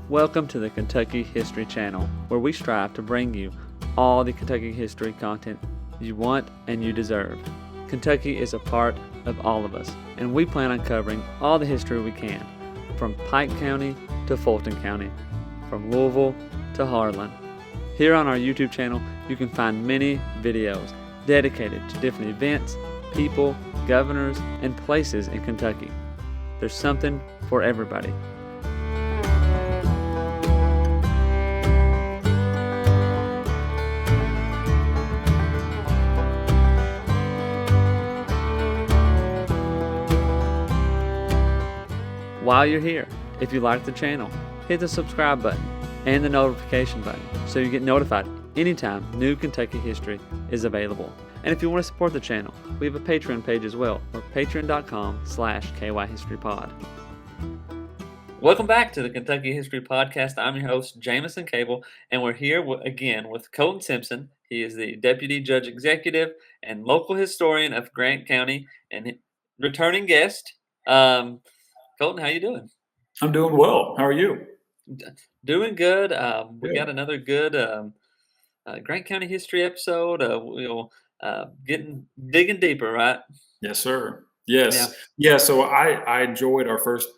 Welcome to the Kentucky History Channel, where we strive to bring you all the Kentucky history content you want and you deserve. Kentucky is a part of all of us, and we plan on covering all the history we can, from Pike County to Fulton County, from Louisville to Harlan. Here on our YouTube channel, you can find many videos dedicated to different events, people, governors, and places in Kentucky. There's something for everybody. While you're here, if you like the channel, hit the subscribe button and the notification button so you get notified anytime new Kentucky history is available. And if you want to support the channel, we have a Patreon page as well, or patreon.com/KYHistoryPod. Welcome back to the Kentucky History Podcast. I'm your host, Jamison Cable, and we're here again with Colton Simpson. He is the Deputy Judge Executive and local historian of Grant County and returning guest. Colton, how you doing? I'm doing well. How are you? Doing good. We got another good Grant County history episode. We'll digging deeper, right? Yes, sir. Yes. Yeah. So I enjoyed our first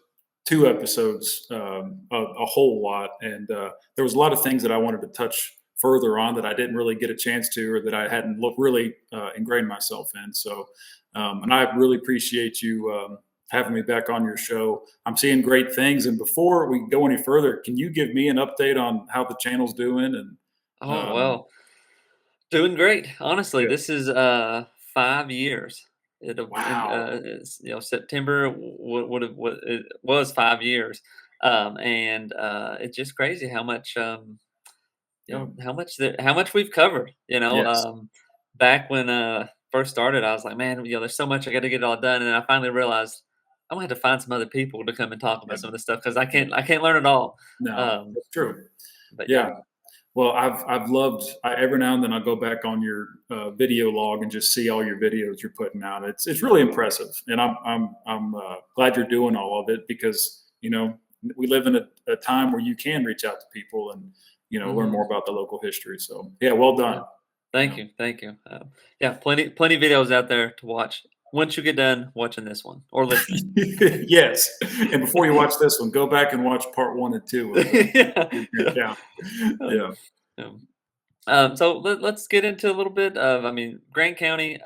two episodes a whole lot, and there was a lot of things that I wanted to touch further on that I didn't really get a chance to, or that I hadn't really ingrained myself in. So, and I really appreciate you having me back on your show. I'm seeing great things. And before we go any further, can you give me an update on how the channel's doing? And doing great. Honestly, good. this is 5 years. Wow. September it was 5 years, and it's just crazy how much how much we've covered. Yes. Back when first started, I was like, man, there's so much I got to get it all done, and I finally realized I'm gonna have to find some other people to come and talk about some of this stuff because I can't learn it all. No, that's true. But Yeah. Well, I've loved every now and then I'll go back on your video log and just see all your videos you're putting out. It's really impressive, and I'm glad you're doing all of it because we live in a time where you can reach out to people and learn more about the local history. So yeah, well done. Thank you. Plenty of videos out there to watch once you get done watching this one or listening. Yes, and before you watch this one, go back and watch part 1 and 2. So let's get into a little bit of, Grant County.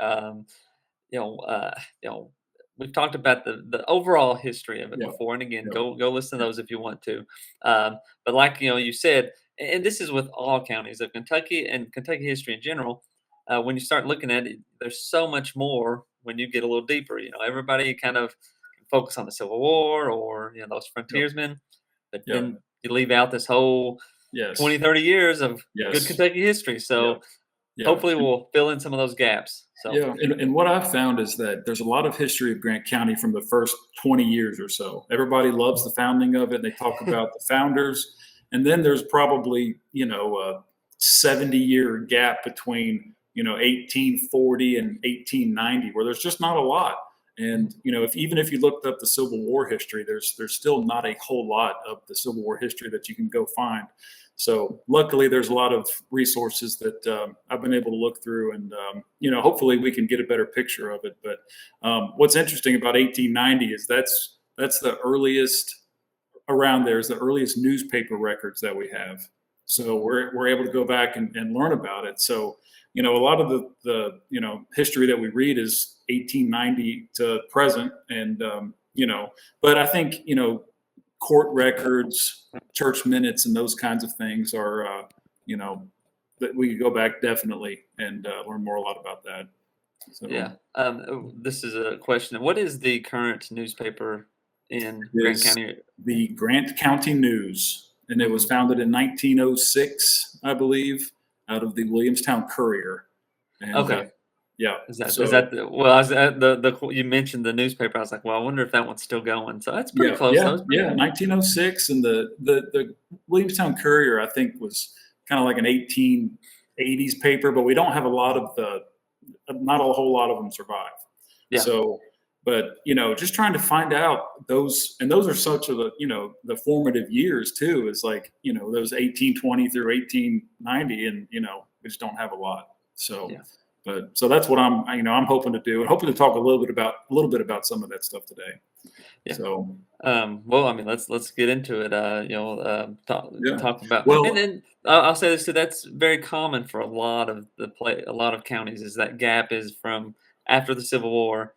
We've talked about the overall history of it before, and again, go listen to those if you want to. But like you said, and this is with all counties of Kentucky and Kentucky history in general. When you start looking at it, there's so much more when you get a little deeper. Everybody kind of focus on the Civil War or those frontiersmen, but then you leave out this whole 20, 30 years of good Kentucky history. So hopefully we'll fill in some of those gaps. So and what I've found is that there's a lot of history of Grant County from the first 20 years or so. Everybody loves the founding of it. And they talk about the founders, and then there's probably a 70-year gap between 1840 and 1890 where there's just not a lot. And even if you looked up the Civil War history, there's still not a whole lot of the Civil War history that you can go find. So luckily, there's a lot of resources that I've been able to look through, and hopefully we can get a better picture of it. But what's interesting about 1890 is that's the earliest around there is the earliest newspaper records that we have. So we're able to go back and learn about it. So a lot of the history that we read is 1890 to present, and but I think court records, church minutes, and those kinds of things are that we could go back definitely and learn a lot about that. So, this is a question. What is the current newspaper in Grant County? The Grant County News, and it was founded in 1906, I believe, out of the Williamstown Courier. And, okay. Is that you mentioned the newspaper. I was like, well, I wonder if that one's still going. So that's pretty close. 1906, and the Williamstown Courier, I think, was kind of like an 1880s paper, but we don't have not a whole lot of them survive. Yeah. So But just trying to find out those, and those are such a the formative years too. Is like those 1820 through 1890, and we just don't have a lot. So, Yeah. but so that's what I'm hoping to do, and hoping to talk a little bit about some of that stuff today. Yeah. So Well, I mean, let's get into it. yeah, Talk about, and well, then I'll say this too. That's very common for a lot of a lot of counties. Is that gap is from after the Civil War,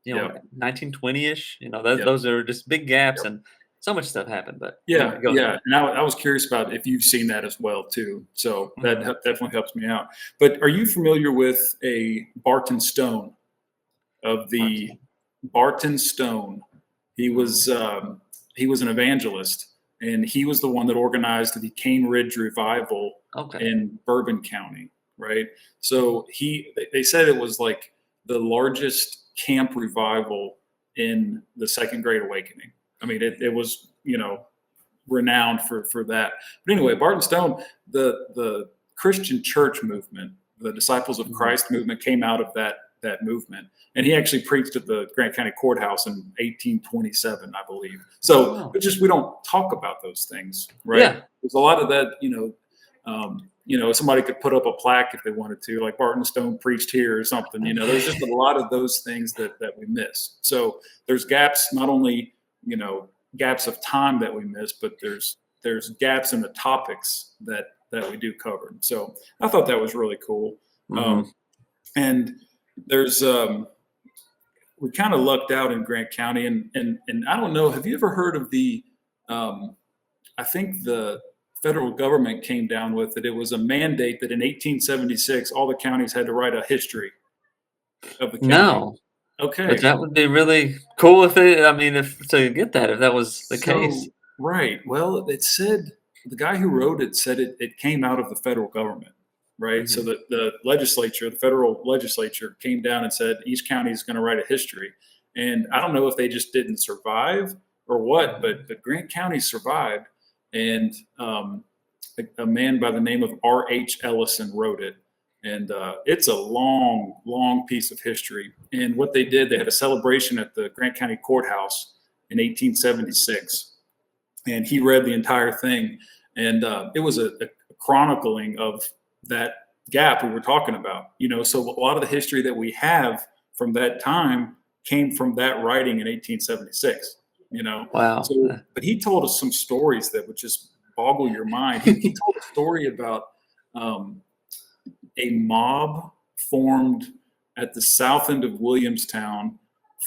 yeah, 1920-ish. yeah. Those are just big gaps, and so much stuff happened. But Yeah, anyway, go yeah, ahead. and I was curious about if you've seen that as well too. So that Mhm. definitely helps me out. But are you familiar with a Barton Stone of the Martin. Barton Stone? He Mm. was um, he was an evangelist, and he was the one that organized the Cane Ridge revival Okay. in Bourbon County, right? So they said it was like the largest camp revival in the Second Great Awakening. I mean, it was renowned for that. But anyway, Barton Stone, the Christian church movement, the Disciples of Mhm. Christ movement, came out of that movement, and he actually preached at the Grant County Courthouse in 1827, I believe. Oh So, wow. but just we don't talk about those things, right? Yeah. There's a lot of that, somebody could put up a plaque if they wanted to, like Barton Stone preached here or something. There's just a lot of those things that we miss. So there's gaps, not only gaps of time that we miss, but there's gaps in the topics that we do cover. So I thought that was really cool. Hmm. Um, and there's we kind of lucked out in Grant County, and I don't know. Have you ever heard of the? I think the federal government came down with it. It was a mandate that in 1876 all the counties had to write a history of the county. No, but Okay, that would be really cool if it. I mean, if to get that, if that was the case. so right. Well, it said the guy who wrote it said it came out of the federal government, right? So Hmm. the legislature, the federal legislature, came down and said each county is going to write a history. And I don't know if they just didn't survive or what, Hmm. but Grant County survived, and a man by the name of R.H. Ellison wrote it. And it's a long, long piece of history. And what they did, they had a celebration at the Grant County Courthouse in 1876, and he read the entire thing. And it was a chronicling of that gap we were talking about. So a lot of the history that we have from that time came from that writing in 1876. Wow. So but he told us some stories that would just boggle your mind. He told a story about um, a mob formed at the south end of Williamstown.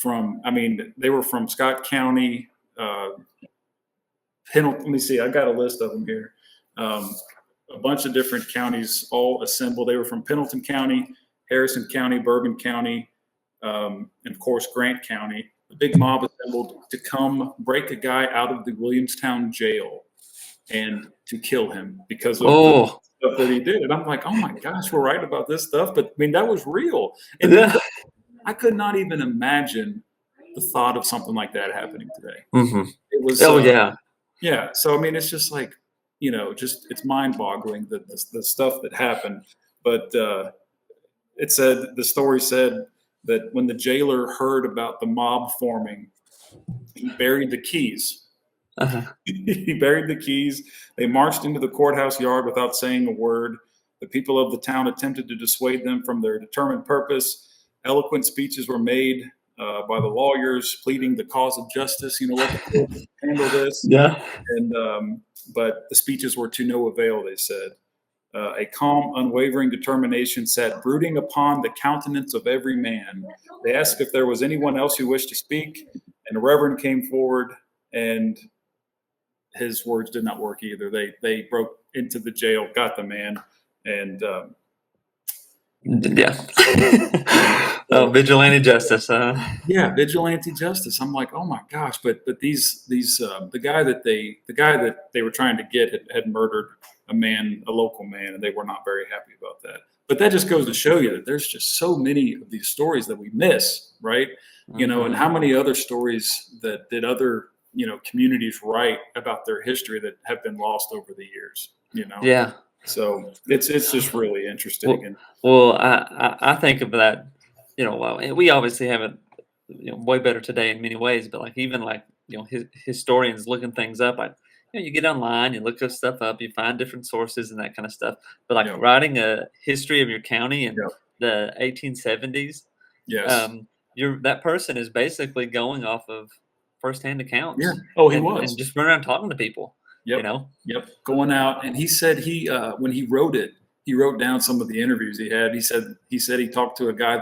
I mean, they were from Scott County, Pendleton. Let me see. I got a list of them here. Um, a bunch of different counties all assembled. They were from Pendleton County, Harrison County, Bourbon County, and of course Grant County. The big mob assembled to come break a guy out of the Williamstown jail and to kill him because of the Oh, stuff that he did. And I'm like, oh my gosh, we're right about this stuff. But I mean, that was real. And yeah. I could not even imagine the thought of something like that happening today. Hmm. It was, Oh yeah. yeah. So, I mean, it's just like, just it's mind boggling that the stuff that happened. But the story said that when the jailer heard about the mob forming, he buried the keys. Uh-huh. He buried the keys. They marched into the courthouse yard without saying a word. The people of the town attempted to dissuade them from their determined purpose. Eloquent speeches were made by the lawyers pleading the cause of justice. Let the court handle this. Yeah. And but the speeches were to no avail. They said a calm, unwavering determination sat brooding upon the countenance of every man. They asked if there was anyone else who wished to speak, and the reverend came forward, and his words did not work either. They broke into the jail, got the man, and Yeah. Oh, so vigilante justice. yeah, vigilante justice. I'm like, oh my gosh, but these the guy that they were trying to get had murdered a local man, and they were not very happy about that. But that just goes to show you that there's just so many of these stories that we miss, right? And Hmm. how many other stories that did other communities write about their history that have been lost over the years. Yeah. So it's just really interesting. Well, And well, I think of that. Well, we obviously haven't way better today in many ways. But like even like historians looking things up, like you get online, you look this stuff up, you find different sources and that kind of stuff. But like Yeah. writing a history of your county in Yeah. the 1870s, Yes. that person is basically going off of firsthand Yeah. accounts Oh, he and was. just running around talking to people. You Yep. know, Yep. Going out, and he said when he wrote it, he wrote down some of the interviews he had. He said he talked to a guy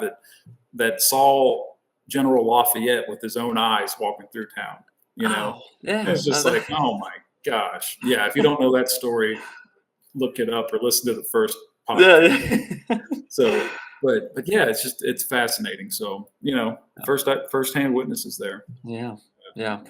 that saw General Lafayette with his own eyes walking through town. oh yeah, It's just like, oh my gosh, yeah. If you don't know that story, look it up or listen to the first podcast. yeah. So, but yeah, it's fascinating. So firsthand witnesses there. Yeah, yeah.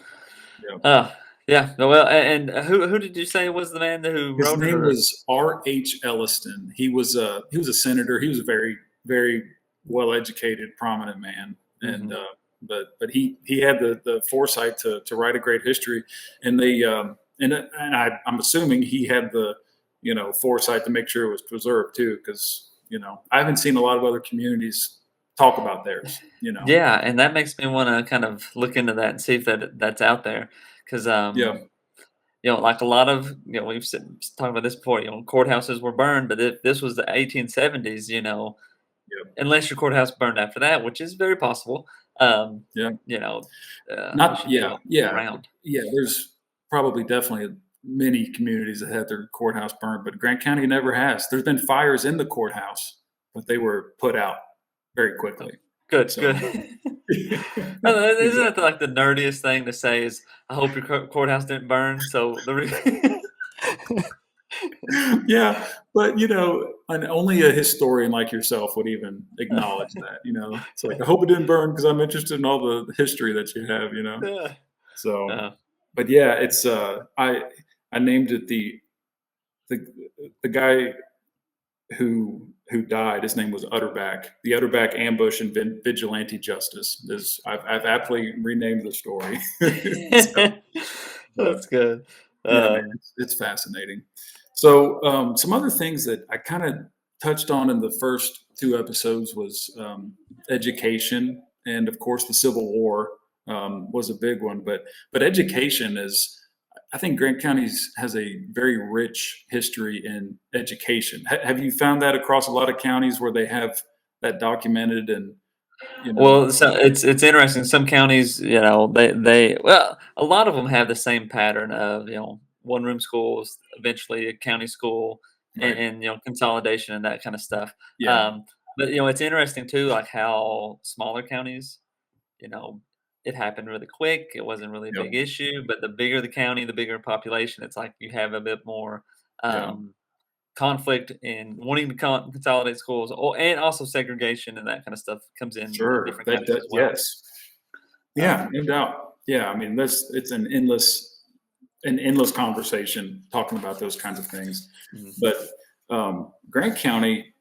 Yeah. Yeah. No, well, and who did you say was the man who His wrote it? name Or was R.H. Elliston. He was a senator. He was a very, very well educated, prominent man, and Mhm. but he had the foresight to write a great history, and I'm assuming he had the foresight to make sure it was preserved too, because I haven't seen a lot of other communities talk about theirs. Yeah, and that makes me want to kind of look into that and see if that's out there, because Yeah, like a lot of we've talked about this before. Courthouses were burned, but if this was the 1870s, yeah, unless your courthouse burned after that, which is very possible, yeah. you know, they Not should yeah, still be yeah, around. yeah. There's probably definitely many communities that had their courthouse burned, but Grant County never has. There's been fires in the courthouse, but they were put out very So, quickly. good, good. So Isn't exactly. it like the nerdiest thing to say is, "I hope your courthouse didn't burn." So Yeah, but and only a historian like yourself would even acknowledge that. It's like I hope it didn't burn because I'm interested in all the history that you have. yeah. So, Uh, but yeah, it's I named it the the guy who died. His name was Utterback. The Utterback ambush and vigilante justice is. I've aptly renamed the story. So, but that's good. yeah, man, Um, it's fascinating. So some other things that I kind of touched on in the first two episodes was education, and of course the Civil War was a big one. But education is. I think Grant County has a very rich history in education. Have you found that across a lot of counties where they have that documented and you know? well, so it's interesting. Some counties, well, a lot of them have the same pattern of one room schools, eventually a county school, and, Right. and consolidation and that kind of stuff. Yeah. Um, but it's interesting too, like how smaller counties, you know, it happened really quick. It wasn't really a Yep. big issue, but the bigger the county, the bigger population. It's like you have a bit more Yeah. conflict in wanting to consolidate schools, and also segregation and that kind of stuff comes in Sure. different That, counties that as well. yes. Yeah, Um, no doubt. Yeah, I mean, it's an endless conversation talking about those kinds of things. mhm. But Grant County,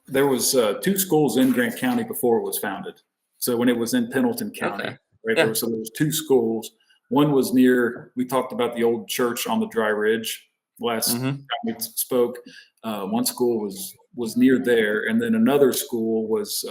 there was two schools in Grant County before it was founded. So when it was in Pendleton Okay. County, right Yeah. there was two schools. One was near. We talked about the old church on the Dry Ridge last Mhm. time we spoke. One school was near there, and then another school was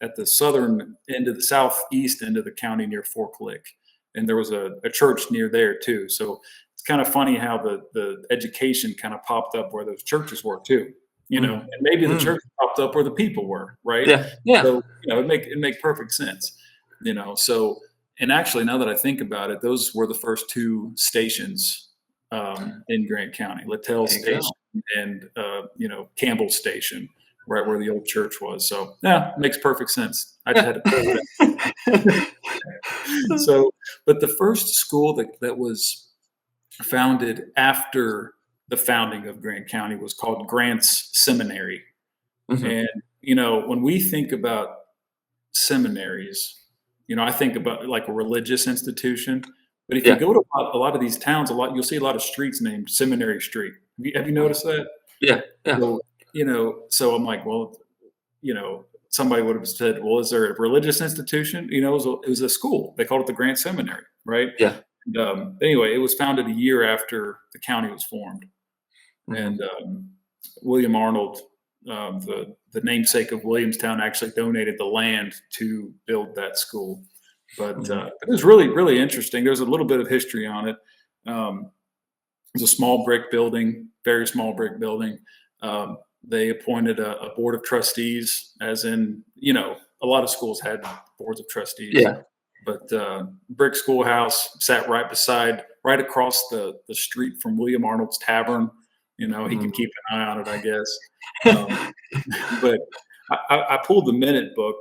at the southern end of the southeast end of the county near Fork Lick, and there was a church near there too. So it's kind of funny how the education kind of popped up where those churches were too. Mm. And maybe the Mm. church popped up where the people were, right? Yeah. Yeah. So it make perfect sense. So and actually now that I think about it, those were the first two stations in Grant County, Littell There you go. Station and Campbell Station, right where the old church was. So yeah, makes perfect sense. I just Yeah. had to throw that. So, but the first school that was founded after the founding of Grant County was called Grant's Seminary. Mhm. And when we think about seminaries, I think about like a religious institution. But if you Yeah. go to a lot of these towns, you'll see a lot of streets named Seminary Street. Have you Mhm. noticed that? Yeah. Yeah. So so I'm like, well, somebody would have said, well, is there a religious institution? It was a school. They called it the Grant Seminary, right? Yeah. And, anyway, it was founded a year after the county was formed, Mhm. and William Arnold, the namesake of Williamstown, actually donated the land to build that school. But Mhm. it was really, really interesting. There's a little bit of history on it. Um, it was a small brick building, very small brick building. They appointed a board of trustees, as in, a lot of schools had boards of trustees, Yeah. but Brick Schoolhouse sat right across the street from William Arnold's Tavern. He could Mhm. keep an eye on it, I guess. Um, but I pulled the minute book,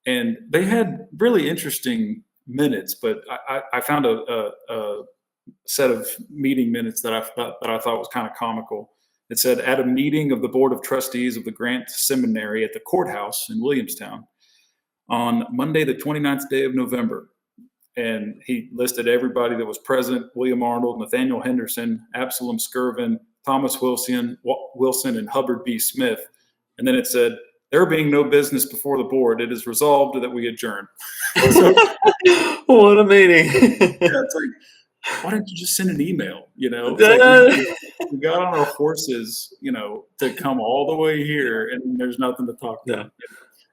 and they had really interesting minutes. But I found a set of meeting minutes that I thought was kind of comical. It said, at a meeting of the Board of Trustees of the Grant Seminary at the courthouse in Williamstown on Monday, the 29th day of November. And he listed everybody that was present: William Arnold, Nathaniel Henderson, Absalom Skirvin, Thomas Wilson, and Hubbard B. Smith. And then it said, there being no business before the board, it is resolved that we adjourn. So, What a meeting. yeah, it's like, why don't you just send an email? It's like Duh. we got on our horses, to come all the way here, and there's nothing to talk Yeah. about.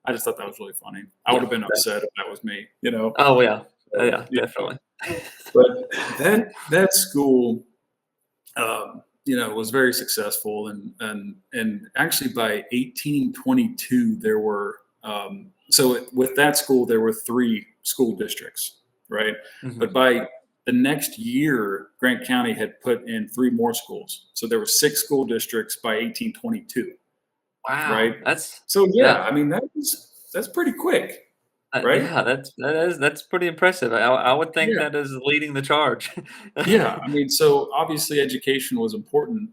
I just thought that was really funny. I would Yeah. have been upset if that was me. Oh, yeah. So, Yeah, definitely. but that school, was very successful, and actually by 1822 there were with that school there were 3 school districts, right? Mhm. But by the next year, Grant County had put in 3 more schools, so there were 6 school districts by 1822, right? Wow, So yeah, yeah. I mean that's pretty quick, right? Yeah, that's pretty impressive. I would think Yeah. that is leading the charge. Yeah, I mean, so obviously education was important,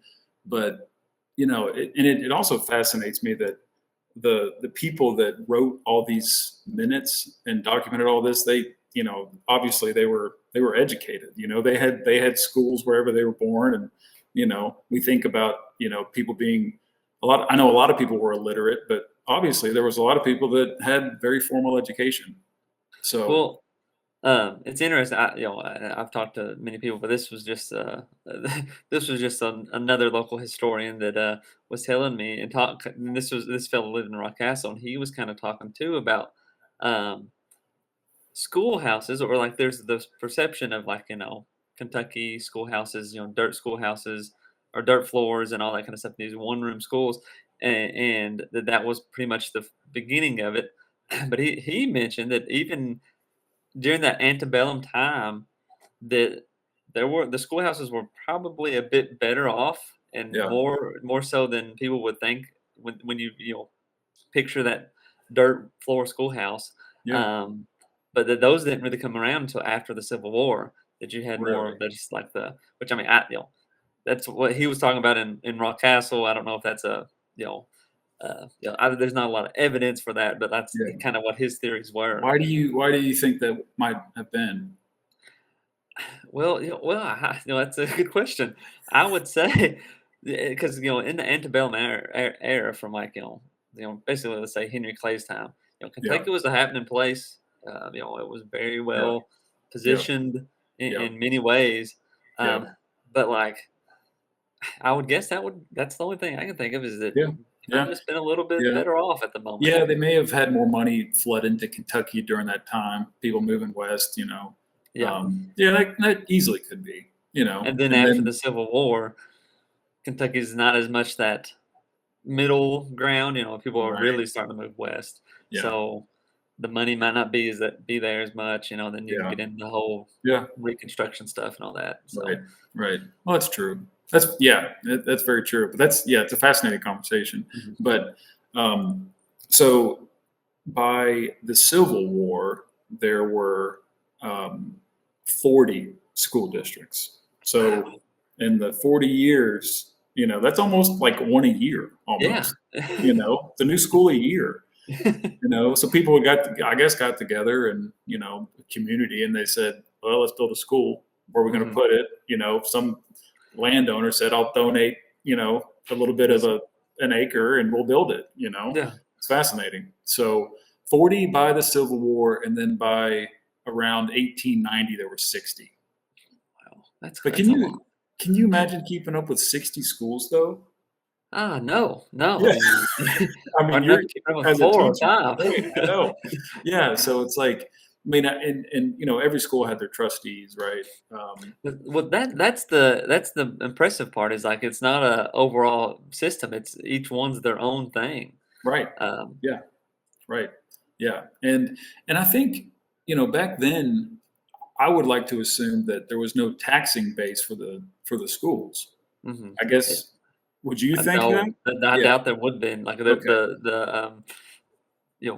but it also fascinates me that the people that wrote all these minutes and documented all this, they obviously they were educated. They had schools wherever they were born, and we think about people being a lot. I know a lot of people were illiterate, but obviously there was a lot of people that had very formal education. So Well, it's interesting. I've talked to many people, but this was just this was just another local historian that was telling me and talk. And this fellow lived in Rock Castle, and he was kind of talking too about um, schoolhouses, or like there's this perception of like Kentucky schoolhouses, dirt schoolhouses or dirt floors and all that kind of stuff. These one room schools, and that was pretty much the beginning of it. But he mentioned that even during that antebellum time, that the schoolhouses were probably a bit better off and yeah, more so than people would think when you picture that dirt floor schoolhouse. yeah, Um, but those didn't really come around until after the Civil War. That you had more really, of the, just like the which I mean that's what he was talking about in Rock Castle. I don't know if that's a you know there's not a lot of evidence for that, but that's yeah. kind of what his theories were. Why do you think that might have been? Well, that's a good question. I would say because in the antebellum era from like basically let's say Henry Clay's time, Yeah, Kentucky was a happening place. It was very yeah, well yeah, positioned yeah, in many ways. yeah, But like I would guess that's the only thing I can think of is that yeah, you might have yeah, just been a little bit yeah. better off at the moment. Yeah, they may have had more money flood into Kentucky during that time. People moving west. Yeah. Yeah, that easily could be. And then And after the then Civil War, Kentucky's not as much that middle ground, people are right, really starting to move west. yeah, So the money might not be there as much, then you yeah, get into the whole yeah, reconstruction stuff and all that. right, So right. Well, that's true. That's very true. But it's a fascinating conversation. mhm. But so by the Civil War, there were um, 40 school districts. So Wow. in the 40 years, that's almost like one a year, Yeah. almost. The new school a year. So people I guess, got together and community, and they said, well, let's build a school. Where are we going to Mhm. put it? Some landowner said, I'll donate, a little bit of This an acre, and we'll build it. yeah. It's fascinating. So 40 by the Civil War, and then by around 1890 there were 60. Wow. That's But that's a lot. can you imagine keeping up with 60 schools though? No, no. I Yeah. mean, I mean, hard enough you're to keep up with as a 4 or teacher, 5. right? I know. Yeah, so it's like mean, and every school had their trustees, right? Well, that's the impressive part is like it's not a overall system. It's each one's their own thing. Right. Um, Yeah. Right. Yeah. And I think, back then, I would like to assume that there was no taxing base for the schools. mhm. I guess, would you think that? No, I Yeah. doubt there would have been like Okay.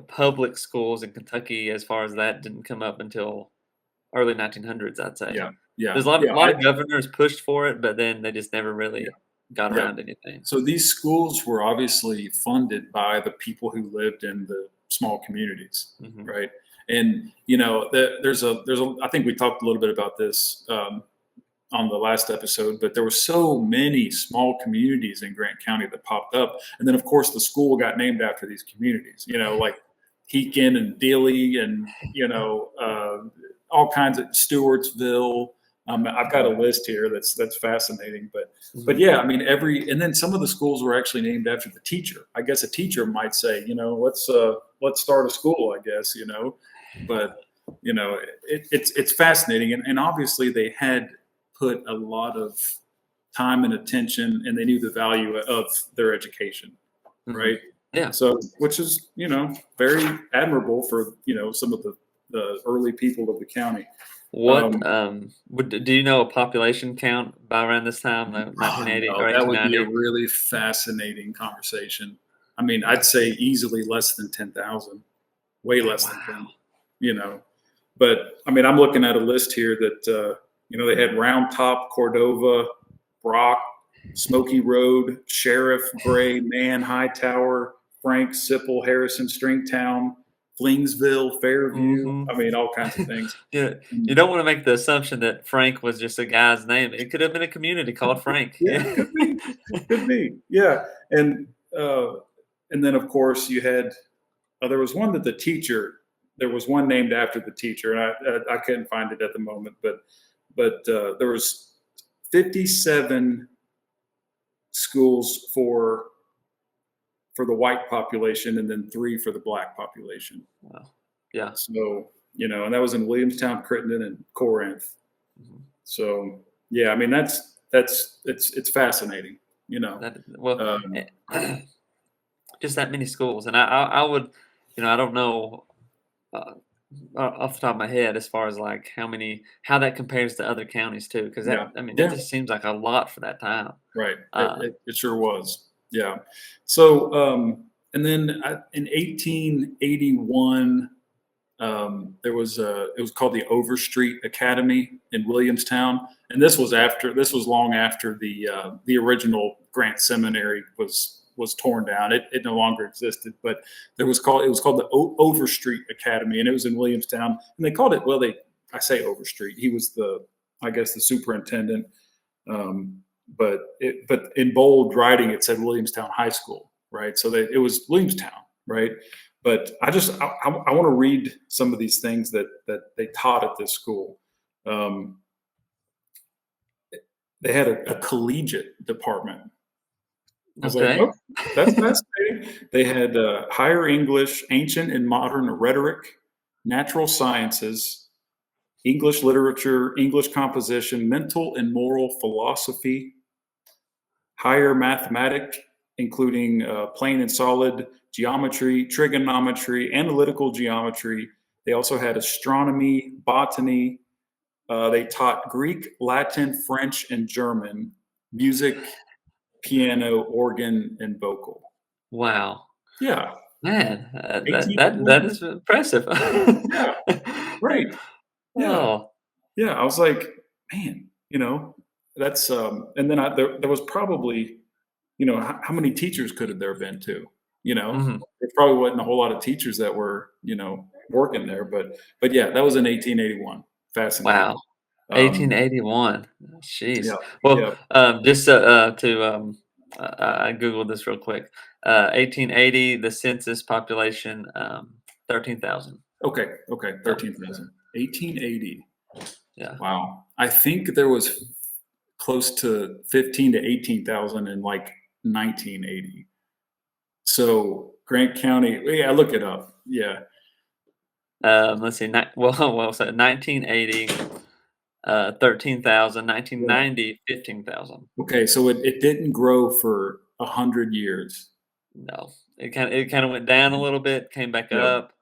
public schools in Kentucky as far as that didn't come up until early 1900s, I'd say. Yeah. Yeah. There's a lot Yeah. lot of governors pushed for it, but then they just never really got Yeah. around to anything. So these schools were obviously funded by the people who lived in the small communities, Mhm. right? And there's a I think we talked a little bit about this on the last episode, but there were so many small communities in Grant County that popped up, and then of course the school got named after these communities. Like Hekin and Dealey, and all kinds of Stewartsville. I've got a list here that's fascinating, but Mhm. yeah, I mean and then some of the schools were actually named after the teacher. I guess a teacher might say, let's start a school, I guess, but it's fascinating, and obviously they had put a lot of time and attention, and they knew the value of their education, Mhm. right? Yeah. So, which is very admirable for some of the early people of the county. What, Um, do you know a population count by around this time, like oh 1980 no, or that would be a 1890? really fascinating conversation. I mean, Yeah. I'd say easily less than 10,000, way less than 10. Wow. You know, but I mean, I'm looking at a list here that they had Round Top, Cordova, Brock, Smoky Road, Sheriff, Gray, Man, Hightower, Frank, Sipple, Harrison, Stringtown, Flingsville, Fairview. Mhm. I mean, all kinds of things. Yeah, you And, don't wanna make the assumption that Frank was just a guy's name. It could have been a community called Frank. yeah, Yeah. could be, yeah. And uh, and then of course you had there was one that the teacher. There was one named after the teacher, and I couldn't find it at the moment, but there was 57 schools for the white population, and then 3 for the black population. Wow. Yeah. So, and that was in Williamstown, Crittenden, and Corinth. Mhm. So, yeah, I mean it's fascinating. That well, Um, just that many schools, and I would, I don't know, uh, off the top of my head as far as, like, how that compares to other counties too, because yeah, that yeah, just seems like a lot for that time. right. It, Uh, it, it sure was. Yeah. So, and then in 1881, it was called the Overstreet Academy in Williamstown, and this was long after the original Grant Seminary was torn down. It no longer existed, but it was called the Overstreet Academy, and it was in Williamstown, and they called it, well, I say Overstreet. He was I guess the superintendent, um, but in bold writing it said Williamstown High School, right? So it was Williamstown, right? But I want to read some of these things that they taught at this school. Um, they had a collegiate department. I was like, okay. oh, that's fascinating. They had higher English, ancient and modern rhetoric, natural sciences, English literature, English composition, mental and moral philosophy, higher mathematic, including plane and solid geometry, trigonometry, analytical geometry. They also had astronomy, botany. They taught Greek, Latin, French, and German, music, piano, organ, and vocal. Wow. Yeah, Man, that 1881. is impressive. Yeah, right. Yeah, Oh. yeah. I was like, man, that's and then there was probably how many teachers could have there been too? Mhm. There probably wasn't a whole lot of teachers that were working there, but yeah, that was in 1881. Fascinating. Wow. Um, 1881. Jeez. yeah, Well, yeah. just I googled this real quick. 1880, the census population, 13,000. Okay, okay. Yeah, 13,000. 1880. yeah. Wow. I think there was close to 15 to 18,000 in like 1980. So Grant County. Yeah, look it up. Yeah. Let's see. So 1980, 13,000. Yeah. 1990, 15,000. Okay, so it didn't grow for 100 years. No, it kind of went down a little bit, came back Yep. up,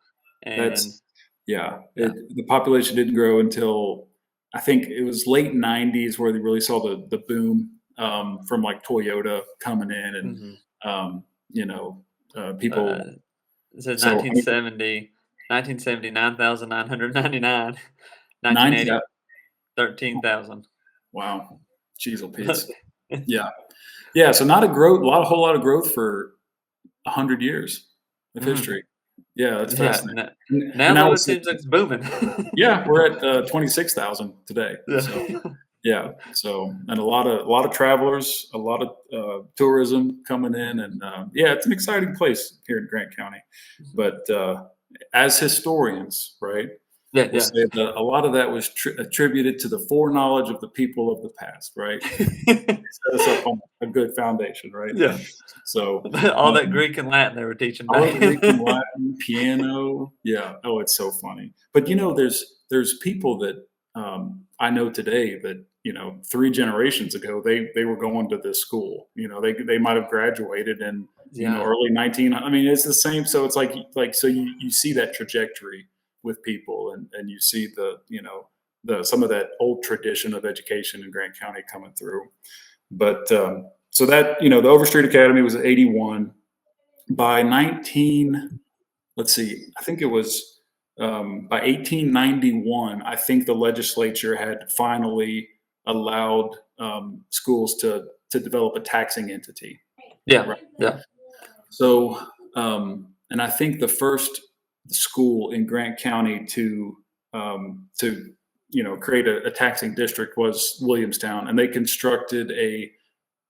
and That's yeah. yeah. The population didn't grow until I think it was late '90s where they really saw the boom from like Toyota coming in and Hmm. you know Uh, people. it says So I mean, 1970, 9,999. 90. 1980, 13,000. Wow, Cheezel Pete's. Yeah, yeah. So not a growth, whole lot of growth for 100 years of Mhm. history. Yeah, that's Yeah. fascinating. And Now now though, it it's seems like it's booming. yeah, we're at 26,000 today. Yeah. So yeah, so and a lot of travelers, a lot of tourism coming in, and yeah, it's an exciting place here in Grant County. But as historians, right, Yeah, we'll yeah. say that a lot of that was attributed to the foreknowledge of the people of the past, right? Set us up on a good foundation, right? Yeah. So All that um, Greek and Latin they were teaching all back the Greek and then. Latin, piano. Yeah. Oh, it's so funny. But there's people that I know today that 3 generations ago they were going to this school. They might have graduated in Yeah. early 19. I mean, it's the same. So it's like so you see that trajectory with people, and you see the some of that old tradition of education in Grant County coming through. But so that the Overstreet Academy was at 81 by 19 let's see, I think it was by 1891, I think the legislature had finally allowed schools to develop a taxing entity, Yeah. right? Yeah. So and I think the first school in Grant County to create a taxing district was Williamstown, and they constructed a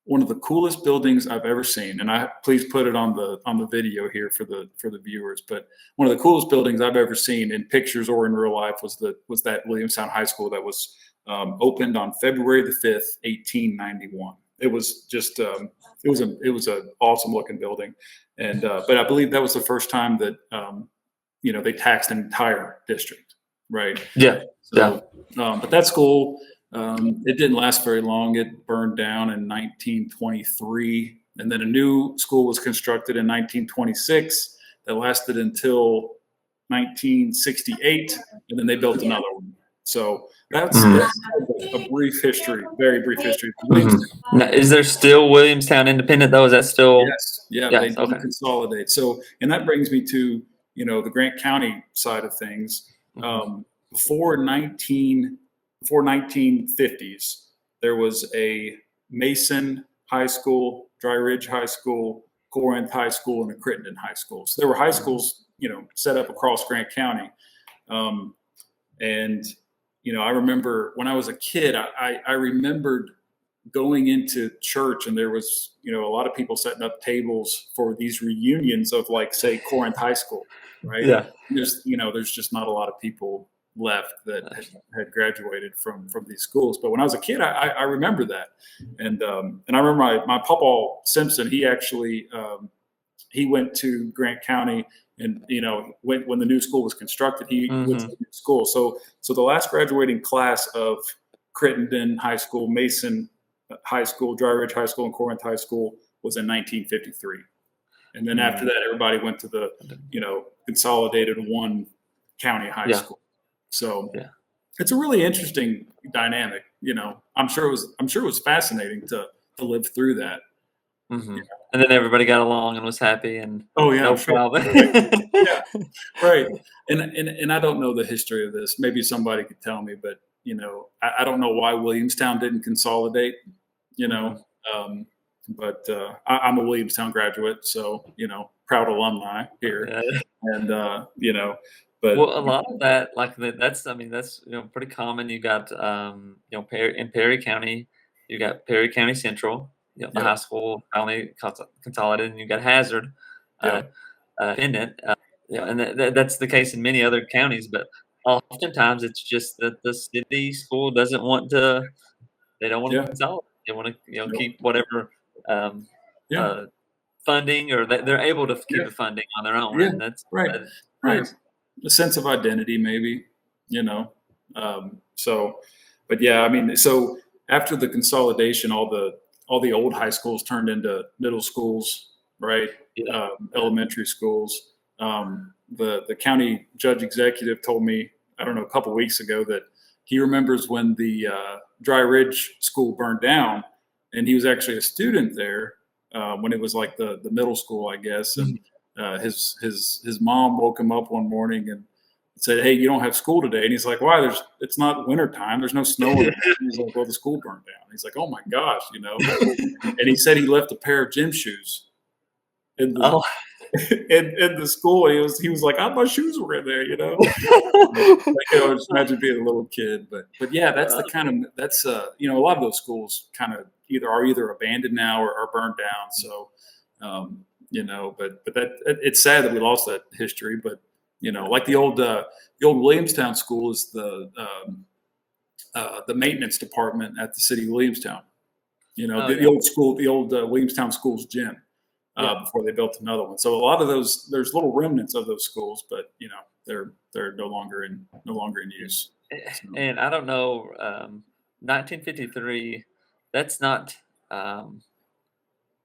one of the coolest buildings I've ever seen. And I please put it on the video here for the viewers. But one of the coolest buildings I've ever seen in pictures or in real life was that Williamstown High School that was opened on February the 5th, 1891. It was just it was a awesome looking building, and but I believe that was the first time that they taxed an entire district, right? Yeah. Yeah. So, but that school, it didn't last very long. It burned down in 1923, and then a new school was constructed in 1926 that lasted until 1968, and then they built another one. So Mhm. that's a brief history, very brief history of Mhm. Williamstown. Now, is there still Williamstown Independent though? Is that still? Yes, yeah, they Yes. didn't Okay. consolidate. So, and that brings me to the Grant County side of things. Mhm. Um, before 1950s, there was a Mason High School, Dry Ridge High School, Corinth High School, and a Crittenden High School. So there were high Mhm. schools, set up across Grant County. Um, and I remember when I was a kid, I remembered going into church, and there was a lot of people setting up tables for these reunions of, like, say, Corinth High School, right? Yeah. There's just not a lot of people left that had graduated from these schools. But when I was a kid, I remember that, and I remember my papa Simpson. He actually he went to Grant County, and when the new school was constructed, he went to Mhm. the new school. So the last graduating class of Crittenden High School, Mason High School, Dry Ridge High School, and Corinth High School was in 1953. And then after Mm. that, everybody went to the consolidated one county high Yeah. school. So Yeah. it's a really interesting dynamic. I'm sure it was fascinating to live through that. Mhm. And then everybody got along and was happy and Oh yeah, I'm no sure. problem. Right. Yeah. Right. And I don't know the history of this. Maybe somebody could tell me, but I don't know why Williamstown didn't consolidate. You know, Mhm. um, but I'm a Williamstown graduate, so proud alumni here, Yeah. and but Well, a lot of that, like that's, I mean, that's pretty common. You got in Perry County, you got Perry County Central, the high yep, school finally consolidated, and you got Hazard, uh, yep, Independent, and that's the case in many other counties. But oftentimes, it's just that the city school doesn't want to. They don't want to yeah, consolidate. They want to nope, keep whatever um, yeah, uh, funding, or they're able to keep yeah, the funding on their own, yeah, and that's right, that's right. nice. a sense of identity, maybe, you know. So, but yeah, I mean, so after the consolidation, all the old high schools turned into middle schools, right? Yeah. Elementary schools. The county judge executive told me, I don't know, a couple weeks ago that he remembers when the Dry Ridge School burned down, and he was actually a student there when it was like the middle school, I guess. And his mom woke him up one morning and said, "Hey, you don't have school today." And he's like, "Why? It's not winter time. There's no snow in the mountains." He's like, "Well, the school burned down." He's like, "Oh my gosh, you know." And he said he left a pair of gym shoes in the Oh. in the school. He was like, "My shoes were in there," you know. Just imagine being a little kid, but yeah, that's the kind of that's a lot of those schools kind of either abandoned now or burned down. So, but that it's sad that we lost that history. But like the old Williamstown school is the maintenance department at the city of Williamstown. Oh, The yeah. old school, the old Williamstown School's gym. Yeah. Before they built another one. So a lot of there's little remnants of those schools, but they're no longer in use. So, And I don't know, 1953, that's not, yeah,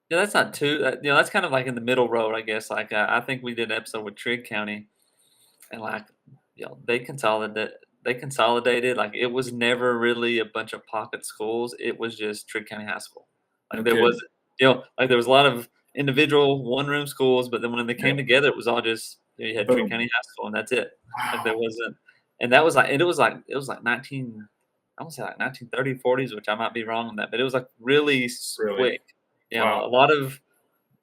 that's not too, that's kind of like in the middle road, I guess. Like, I think we did an episode with Trigg County, and like, they consolidated. Like, it was never really a bunch of pocket schools. It was just Trigg County High School. Like, no there kidding. wasn't, like there was a lot of individual one room schools, but then when they came Yeah. together, it was all just you had Trigg Boom. County High School, and that's it. Like, there Wow. wasn't, and that was like, and it was like 19. I want to say like 1930s, 40s, which I might be wrong on that, but it was like really Really. quick. A Wow. lot of,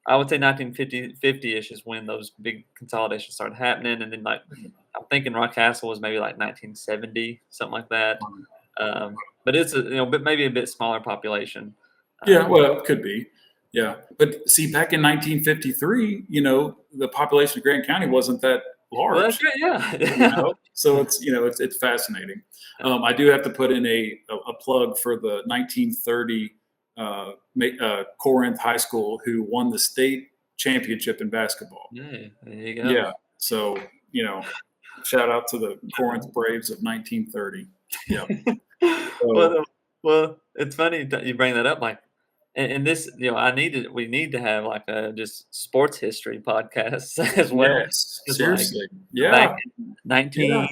I would say 1950-ish is when those big consolidations started happening, and then like I'm thinking Rock Castle was maybe like 1970, something like that. But it's but maybe a bit smaller population. Yeah. But Well, it could be. Yeah. But see, back in 1953, the population of Grant County wasn't that well, that's large. great, yeah. So it's fascinating. I do have to put in a plug for the 1930 Corinth High School, who won the state championship in basketball. Yeah, there you go. Yeah. So shout out to the Corinth Braves of 1930. Yeah. So Well, it's funny that you bring that up. Like, and this, we need to have like a just sports history podcast as well. yes, Just like seriously. back Yeah. in Yeah.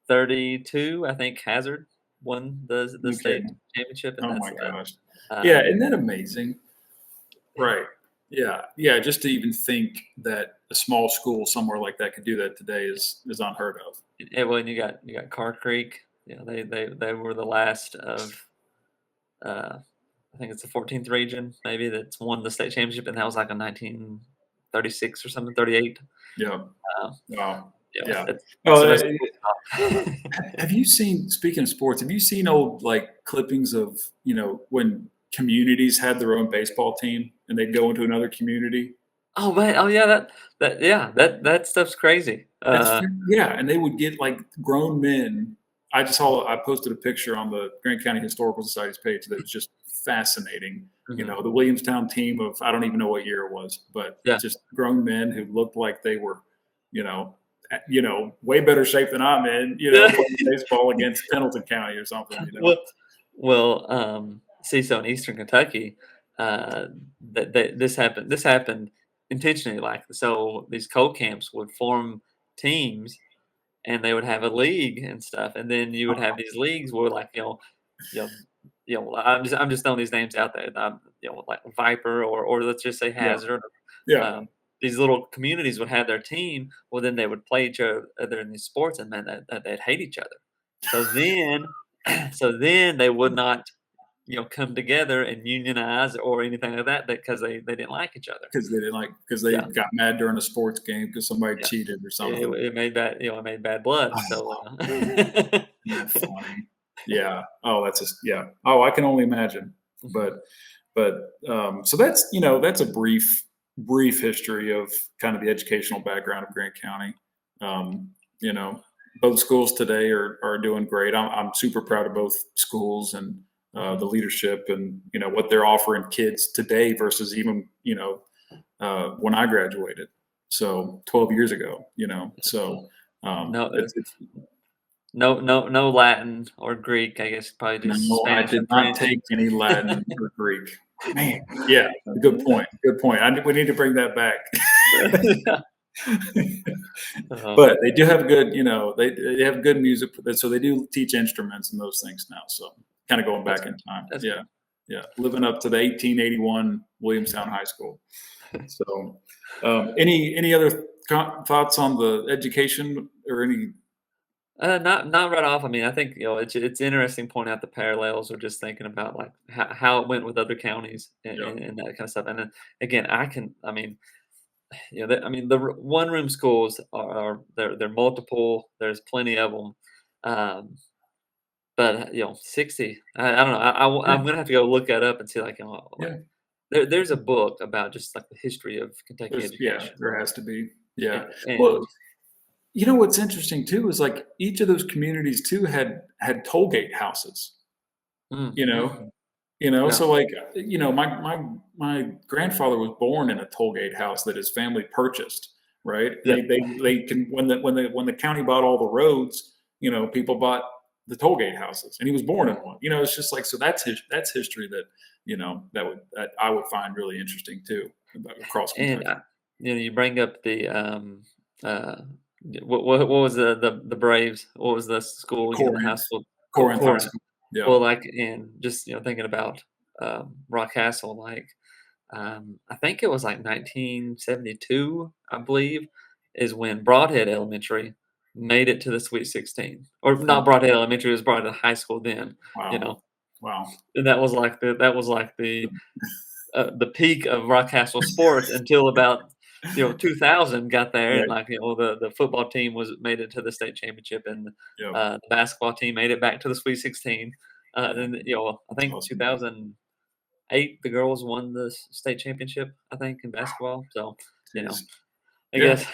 1932, I think Hazard won the No state kidding. championship, and Oh that's my gosh. Yeah, um, isn't that amazing? Right. Yeah. Yeah. Just to even think that a small school somewhere like that could do that today is unheard of. well, and you got Carr Creek. They were the last of I think it's the 14th region maybe that's won the state championship, and that was like in 1936 or something, 38. Yeah. Uh, Wow. yeah, Yeah. so Oh, that's cool stuff. have you seen, speaking of sports, have you seen old like clippings of, when communities had their own baseball team and they'd go into another community? Oh man, oh yeah, that stuff's crazy. Yeah, and they would get like grown men. I posted a picture on the Grant County Historical Society's page that was just fascinating. Mhm. The Williamstown team of, I don't even know what year it was, but Yeah. just grown men who looked like they were, way better shape than I'm in, Yeah. playing baseball against Pendleton County or something. Well, see, so in Eastern Kentucky, uh, this happened intentionally. Like, so these co-camps would form teams, and they would have a league and stuff, and then you would have these leagues where, like, you know, I'm just throwing these names out there. Like Viper, or let's just say Yeah, Hazard. yeah, Um, these little communities would have their team. Well, then they would play each other in these sports, and then they'd hate each other. So then, so then they would not, come together and unionize or anything like that because they didn't like each other. because they Yeah, got mad during a sports game because somebody yeah. cheated or It, something. it made bad, it made bad blood. So, Isn't that funny? Yeah. Oh, that's just yeah. Oh, I can only imagine. But so that's a brief history of kind of the educational background of Grant County. Um, you know, both schools today are doing great. I'm super proud of both schools and the leadership and what they're offering kids today versus even when I graduated. So 12 years ago. So No, It's no Latin or Greek. I guess probably just no, I Spanish did and not French. take any Latin or Greek. Man, yeah, good point. Good point. We need to bring that back. Uh, But they do have good, they have good music, so they do teach instruments and those things now. So kind of going that's back in time. that's Yeah, yeah, living up to the 1881 Williamstown High School. So, any other thoughts on the education or any? not right off. I mean, I think it's interesting pointing out the parallels, or just thinking about like how it went with other counties and, Yeah, and that kind of stuff. And then again, I mean, I mean, the one room schools are they're multiple. There's plenty of them. Um, but 60. I don't know. yeah, I'm gonna have to go look that up and see like yeah. there's a book about just like the history of Kentucky education. There has to be. Yeah. Well, And what's interesting too is like each of those communities too had toll gate houses. You know, mhm, yeah, so like my grandfather was born in a toll gate house that his family purchased. Right. yeah. They can when the county bought all the roads, people bought the toll gate houses, and he was born in one. It's just like so that's history that that I would find really interesting too across And Kentucky. you bring up the uh, what was the Braves? What was the school again? The high Corinth, school, High Corinth. School. Yeah. Well, like, and just thinking about Rock Castle, like I think it was like 1972, I believe, is when Broadhead Elementary made it to the Sweet 16, or Oh, not Broadhead Elementary, it was Broadhead High School then, you wow. know, Wow. and that was like the peak of Rock Castle sports until about 2000 got there, and Right. like the football team was made it to the state championship, and Yep. the basketball team made it back to the Sweet 16. Yeah. Then I That's think awesome. 2008 the girls won the state championship, I think, in basketball. So Jeez. I Yeah. guess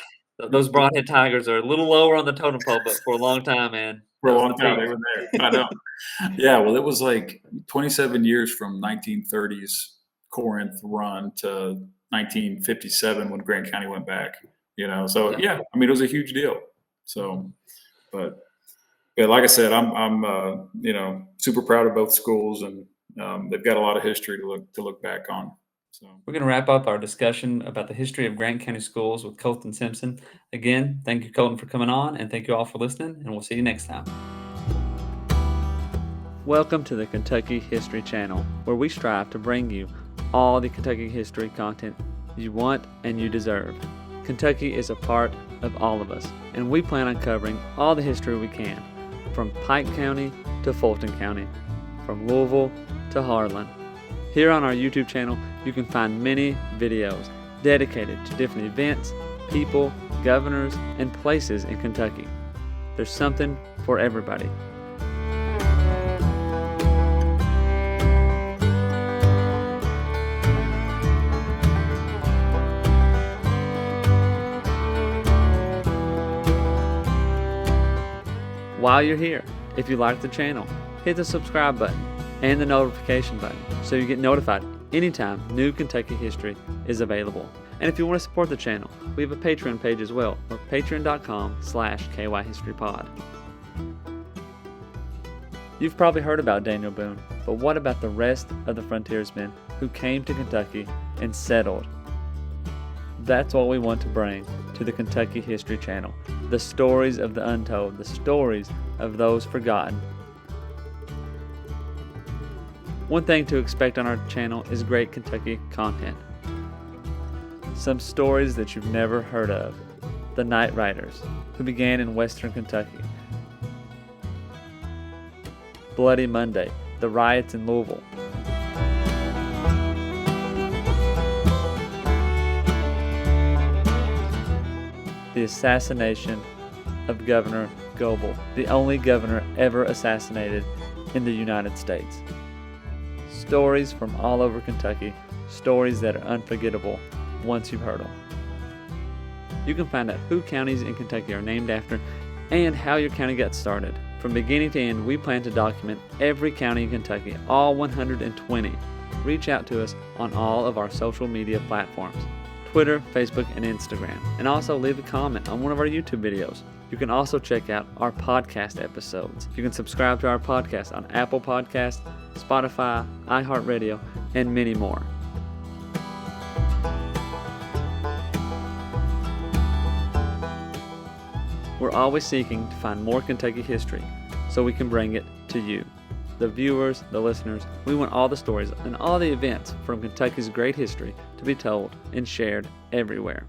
those Broadhead Tigers are a little lower on the totem pole, but for a long time, man, For that a was the long time, peak. they were there. I know. Yeah, well, it was like 27 years from 1930s Corinth run to 1957 when Grant County went back, So, Yeah. yeah, I mean, it was a huge deal. So, but like I said, I'm super proud of both schools, and they've got a lot of history to look back on. So, We're going to wrap up our discussion about the history of Grant County schools with Colton Simpson. Again, thank you, Colton, for coming on, and thank you all for listening, and we'll see you next time. Welcome to the Kentucky History Channel, where we strive to bring you all the Kentucky history content you want and you deserve. Kentucky is a part of all of us, and we plan on covering all the history we can, from Pike County to Fulton County, from Louisville to Harlan. Here on our YouTube channel, you can find many videos dedicated to different events, people, governors, and places in Kentucky. There's something for everybody. While you're here, if you like the channel, hit the subscribe button and the notification button so you get notified anytime new Kentucky history is available. And if you want to support the channel, we have a Patreon page as well, or patreon.com/kyhistorypod. You've probably heard about Daniel Boone, but what about the rest of the frontiersmen who came to Kentucky and settled? That's what we want to bring to the Kentucky History Channel. The stories of the untold, the stories of those forgotten. One thing to expect on our channel is great Kentucky content. Some stories that you've never heard of. The Night Riders, who began in western Kentucky. Bloody Monday, the riots in Louisville. The assassination of Governor Goebel, the only governor ever assassinated in the United States. Stories from all over Kentucky, stories that are unforgettable once you've heard them. You can find out who counties in Kentucky are named after and how your county got started. From beginning to end, we plan to document every county in Kentucky, all 120. Reach out to us on all of our social media platforms: Twitter, Facebook, and Instagram. And also leave a comment on one of our YouTube videos. You can also check out our podcast episodes. You can subscribe to our podcast on Apple Podcasts, Spotify, iHeartRadio, and many more. We're always seeking to find more Kentucky history so we can bring it to you, the viewers, the listeners. We want all the stories and all the events from Kentucky's great history to be told and shared everywhere.